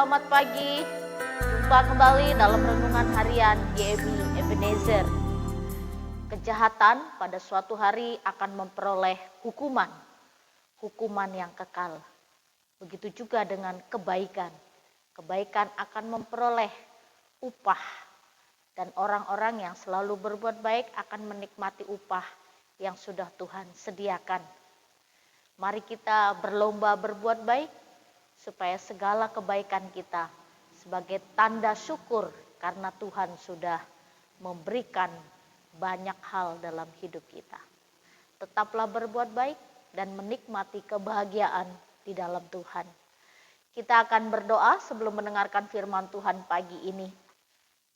selamat pagi. Jumpa kembali dalam renungan harian YMI Ebenezer. Kejahatan pada suatu hari akan memperoleh hukuman yang kekal. Begitu juga dengan kebaikan. Kebaikan akan memperoleh upah. Dan orang-orang yang selalu berbuat baik akan menikmati upah yang sudah Tuhan sediakan. Mari kita berlomba berbuat baik, supaya segala kebaikan kita sebagai tanda syukur karena Tuhan sudah memberikan banyak hal dalam hidup kita. Tetaplah berbuat baik dan menikmati kebahagiaan di dalam Tuhan. Kita akan berdoa sebelum mendengarkan firman Tuhan pagi ini.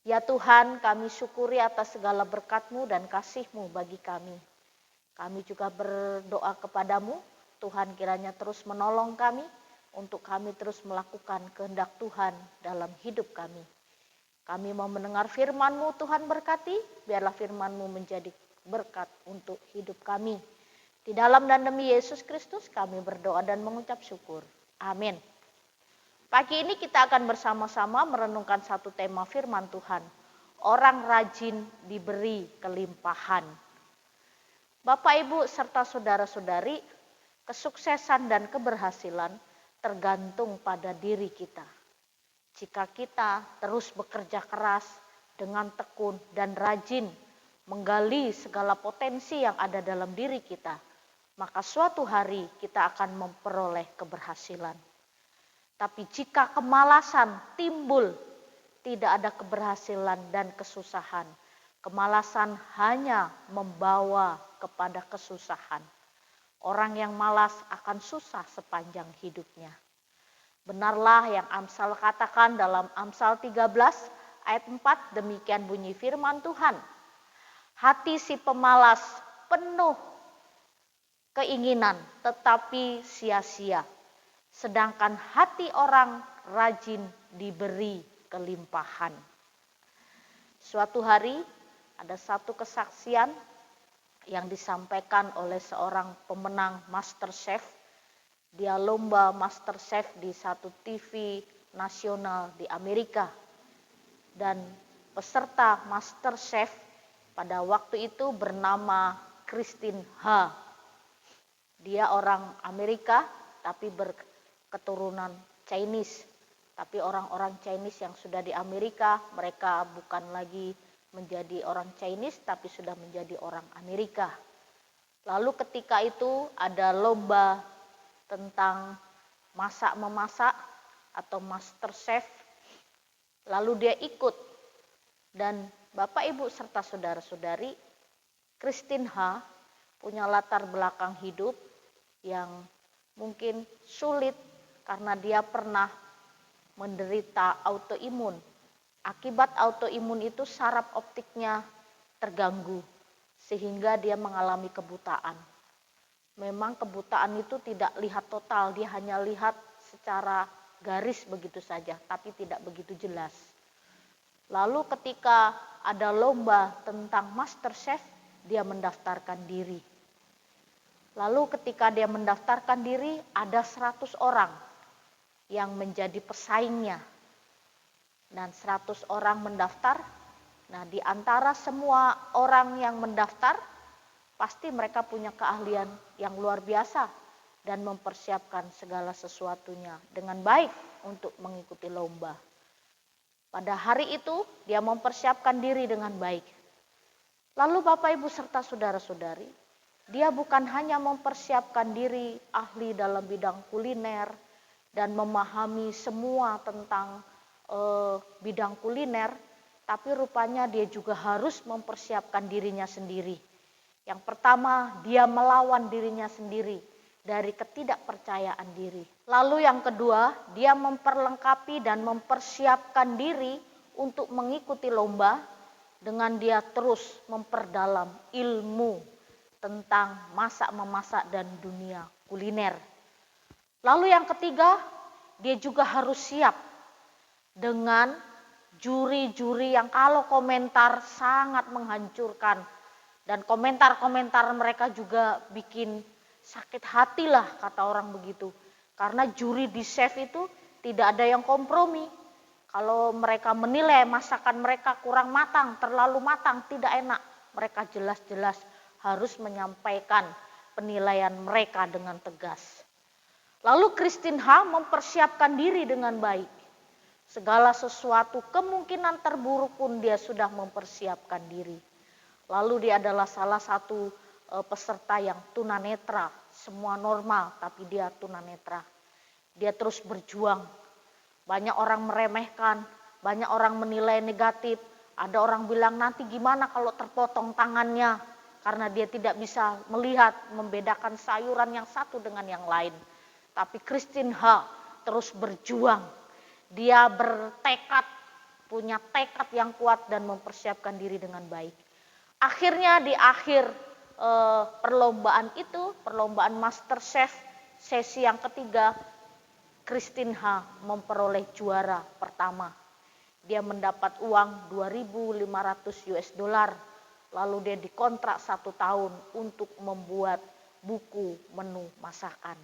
Ya Tuhan, kami syukuri atas segala berkat-Mu dan kasih-Mu bagi kami. Kami juga berdoa kepadamu, Tuhan kiranya terus menolong kami, untuk kami terus melakukan kehendak Tuhan dalam hidup kami. Kami mau mendengar firman-Mu, Tuhan berkati, biarlah firman-Mu menjadi berkat untuk hidup kami. Di dalam dan demi Yesus Kristus kami berdoa dan mengucap syukur. Amin. Pagi ini kita akan bersama-sama merenungkan satu tema firman Tuhan. Orang rajin diberi kelimpahan. Bapak, Ibu, serta saudara-saudari, kesuksesan dan keberhasilan tergantung pada diri kita. Jika kita terus bekerja keras dengan tekun dan rajin menggali segala potensi yang ada dalam diri kita, maka suatu hari kita akan memperoleh keberhasilan. Tapi jika kemalasan timbul, tidak ada keberhasilan dan kesusahan. Kemalasan hanya membawa kepada kesusahan. Orang yang malas akan susah sepanjang hidupnya. Benarlah yang Amsal katakan dalam Amsal 13 ayat 4, demikian bunyi firman Tuhan. Hati si pemalas penuh keinginan tetapi sia-sia. Sedangkan hati orang rajin diberi kelimpahan. Suatu hari ada satu kesaksian yang disampaikan oleh seorang pemenang MasterChef. Dia lomba MasterChef di satu TV nasional di Amerika. Dan peserta MasterChef pada waktu itu bernama Christine H. Dia orang Amerika tapi berketurunan Chinese. Tapi orang-orang Chinese yang sudah di Amerika, mereka bukan lagi menjadi orang Chinese tapi sudah menjadi orang Amerika. Lalu ketika itu ada lomba tentang masak-memasak atau MasterChef. Lalu dia ikut, dan Bapak, Ibu, serta saudara-saudari, Christine H. punya latar belakang hidup yang mungkin sulit karena dia pernah menderita autoimun. Akibat autoimun itu saraf optiknya terganggu sehingga dia mengalami kebutaan. Memang kebutaan itu tidak lihat total, dia hanya lihat secara garis begitu saja, tapi tidak begitu jelas. Lalu ketika ada lomba tentang MasterChef, dia mendaftarkan diri. Lalu ketika dia mendaftarkan diri, ada 100 orang yang menjadi pesaingnya. Dan 100 orang mendaftar. Nah, di antara semua orang yang mendaftar, pasti mereka punya keahlian yang luar biasa dan mempersiapkan segala sesuatunya dengan baik untuk mengikuti lomba. Pada hari itu, dia mempersiapkan diri dengan baik. Lalu Bapak, Ibu, serta saudara-saudari, dia bukan hanya mempersiapkan diri ahli dalam bidang kuliner dan memahami semua tentang bidang kuliner, tapi rupanya dia juga harus mempersiapkan dirinya sendiri. Yang pertama, dia melawan dirinya sendiri dari ketidakpercayaan diri. Lalu yang kedua, dia memperlengkapi dan mempersiapkan diri untuk mengikuti lomba dengan dia terus memperdalam ilmu tentang masak-memasak dan dunia kuliner. Lalu yang ketiga, dia juga harus siap dengan juri-juri yang kalau komentar sangat menghancurkan. Dan komentar-komentar mereka juga bikin sakit hati lah, kata orang begitu. Karena juri di chef itu tidak ada yang kompromi. Kalau mereka menilai masakan mereka kurang matang, terlalu matang, tidak enak, mereka jelas-jelas harus menyampaikan penilaian mereka dengan tegas. Lalu Christine H. mempersiapkan diri dengan baik. Segala sesuatu kemungkinan terburuk pun dia sudah mempersiapkan diri. Lalu dia adalah salah satu peserta yang tunanetra, semua normal tapi dia tunanetra. Dia terus berjuang. Banyak orang meremehkan, banyak orang menilai negatif. Ada orang bilang nanti gimana kalau terpotong tangannya karena dia tidak bisa melihat, membedakan sayuran yang satu dengan yang lain. Tapi Christine H. terus berjuang. Dia bertekad, punya tekad yang kuat dan mempersiapkan diri dengan baik. Akhirnya di akhir perlombaan itu, perlombaan MasterChef sesi yang ketiga, Christine H. memperoleh juara pertama. Dia mendapat uang 2.500 US dollar. Lalu dia dikontrak 1 tahun untuk membuat buku menu masakan.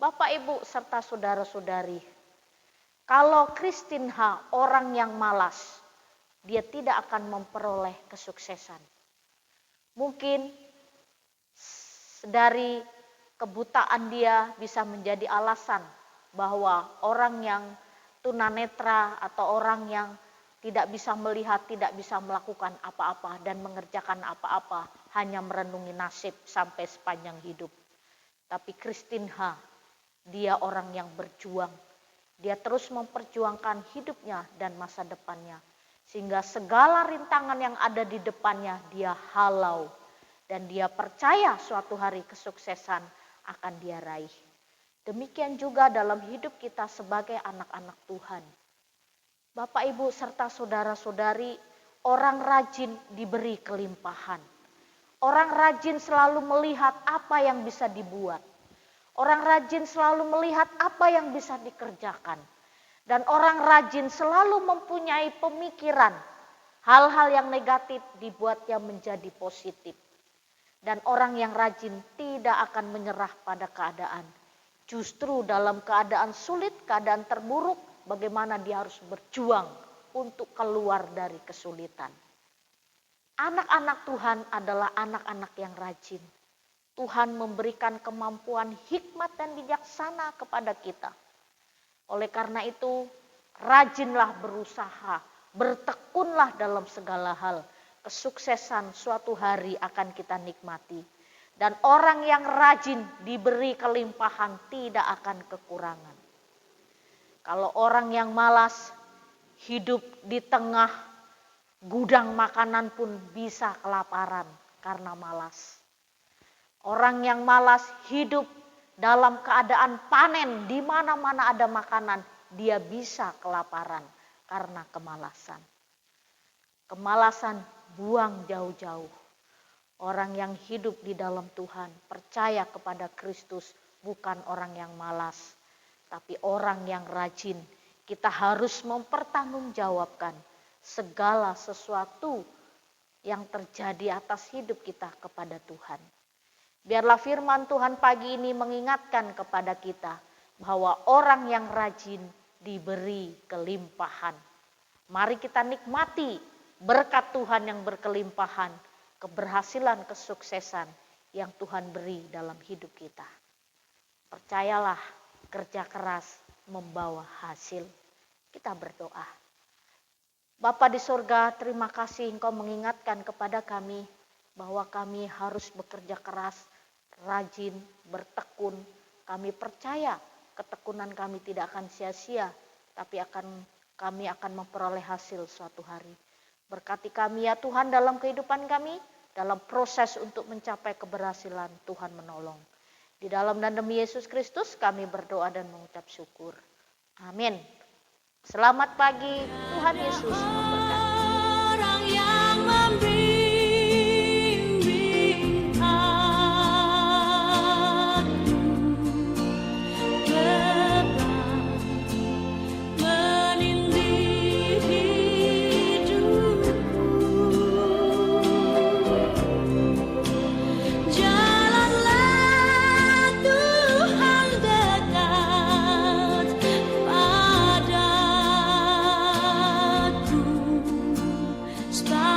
Bapak, Ibu, serta saudara-saudari, kalau Christine H. orang yang malas, dia tidak akan memperoleh kesuksesan. Mungkin dari kebutaan dia bisa menjadi alasan bahwa orang yang tunanetra atau orang yang tidak bisa melihat, tidak bisa melakukan apa-apa dan mengerjakan apa-apa, hanya merenungi nasib sampai sepanjang hidup. Tapi Christine H. dia orang yang berjuang. Dia terus memperjuangkan hidupnya dan masa depannya. Sehingga segala rintangan yang ada di depannya dia halau. Dan dia percaya suatu hari kesuksesan akan dia raih. Demikian juga dalam hidup kita sebagai anak-anak Tuhan. Bapak, Ibu, serta saudara-saudari, orang rajin diberi kelimpahan. Orang rajin selalu melihat apa yang bisa dibuat. Orang rajin selalu melihat apa yang bisa dikerjakan. Dan orang rajin selalu mempunyai pemikiran. Hal-hal yang negatif dibuatnya menjadi positif. Dan orang yang rajin tidak akan menyerah pada keadaan. Justru dalam keadaan sulit, keadaan terburuk, bagaimana dia harus berjuang untuk keluar dari kesulitan. Anak-anak Tuhan adalah anak-anak yang rajin. Tuhan memberikan kemampuan hikmat dan bijaksana kepada kita. Oleh karena itu, rajinlah berusaha, bertekunlah dalam segala hal. Kesuksesan suatu hari akan kita nikmati. Dan orang yang rajin diberi kelimpahan tidak akan kekurangan. Kalau orang yang malas hidup di tengah gudang makanan pun bisa kelaparan karena malas. Orang yang malas hidup dalam keadaan panen, di mana-mana ada makanan, dia bisa kelaparan karena kemalasan. Kemalasan buang jauh-jauh. Orang yang hidup di dalam Tuhan, percaya kepada Kristus, bukan orang yang malas, tapi orang yang rajin. Kita harus mempertanggungjawabkan segala sesuatu yang terjadi atas hidup kita kepada Tuhan. Biarlah firman Tuhan pagi ini mengingatkan kepada kita bahwa orang yang rajin diberi kelimpahan. Mari kita nikmati berkat Tuhan yang berkelimpahan, keberhasilan, kesuksesan yang Tuhan beri dalam hidup kita. Percayalah, kerja keras membawa hasil. Kita berdoa. Bapa di surga, terima kasih Engkau mengingatkan kepada kami bahwa kami harus bekerja keras, rajin, bertekun. Kami percaya ketekunan kami tidak akan sia-sia, tapi kami akan memperoleh hasil suatu hari. Berkati kami ya Tuhan dalam kehidupan kami, dalam proses untuk mencapai keberhasilan. Tuhan menolong. Di dalam dan demi Yesus Kristus kami berdoa dan mengucap syukur. Amin. Selamat pagi, Tuhan Yesus memberkati. Orang yang membimbing aku tepat menindih hidupku. Jalanlah Tuhan dekat stop.